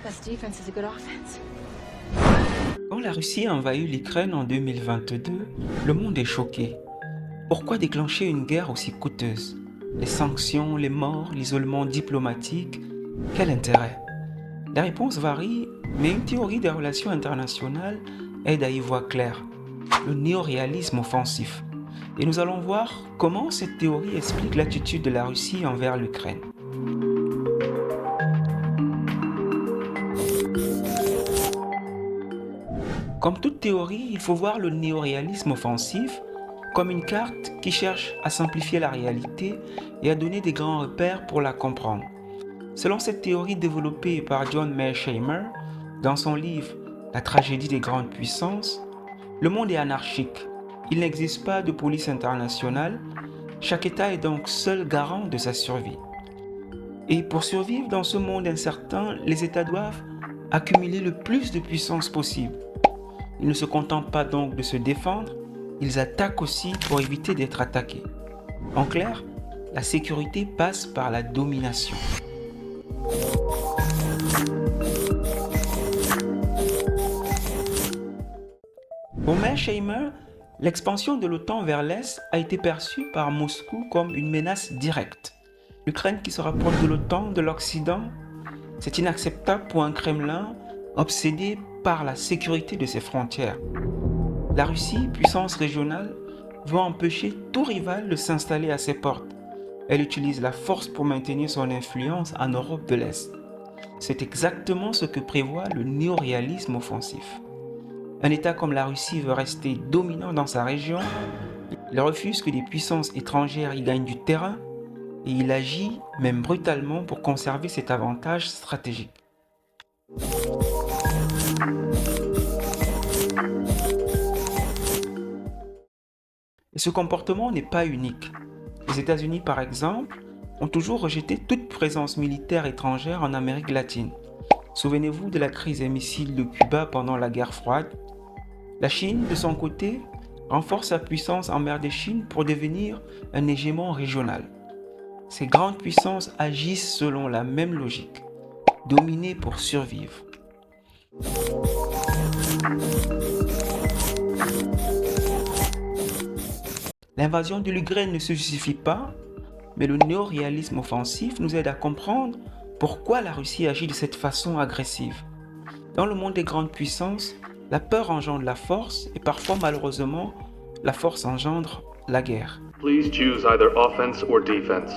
Best defense is a good offense. Quand la Russie a envahi l'Ukraine en 2022, le monde est choqué. Pourquoi déclencher une guerre aussi coûteuse? Les sanctions, les morts, l'isolement diplomatique, quel intérêt? Les réponses varient, mais une théorie des relations internationales aide à y voir clair. Le néoréalisme offensif. Et nous allons voir comment cette théorie explique l'attitude de la Russie envers l'Ukraine. Comme toute théorie, il faut voir le néoréalisme offensif comme une carte qui cherche à simplifier la réalité et à donner des grands repères pour la comprendre. Selon cette théorie développée par John Mearsheimer dans son livre La tragédie des grandes puissances, le monde est anarchique. Il n'existe pas de police internationale. Chaque État est donc seul garant de sa survie. Et pour survivre dans ce monde incertain, les États doivent accumuler le plus de puissance possible. Ils ne se contentent pas donc de se défendre, ils attaquent aussi pour éviter d'être attaqués. En clair, la sécurité passe par la domination. Pour Mearsheimer, l'expansion de l'OTAN vers l'Est a été perçue par Moscou comme une menace directe. L'Ukraine qui se rapproche de l'OTAN, de l'Occident, c'est inacceptable pour un Kremlin obsédé par la sécurité de ses frontières. La Russie, puissance régionale, veut empêcher tout rival de s'installer à ses portes. Elle utilise la force pour maintenir son influence en Europe de l'Est. C'est exactement ce que prévoit le néoréalisme offensif. Un État comme la Russie veut rester dominant dans sa région, il refuse que des puissances étrangères y gagnent du terrain et il agit même brutalement pour conserver cet avantage stratégique. Et ce comportement n'est pas unique. Les États-Unis, par exemple, ont toujours rejeté toute présence militaire étrangère en Amérique latine. Souvenez-vous de la crise des missiles de Cuba pendant la guerre froide. La Chine, de son côté, renforce sa puissance en mer de Chine pour devenir un hégémon régional. Ces grandes puissances agissent selon la même logique, dominer pour survivre. L'invasion de l'Ukraine ne se justifie pas, mais le néoréalisme offensif nous aide à comprendre pourquoi la Russie agit de cette façon agressive. Dans le monde des grandes puissances, la peur engendre la force et parfois malheureusement, la force engendre la guerre. Please choose either offense or defense.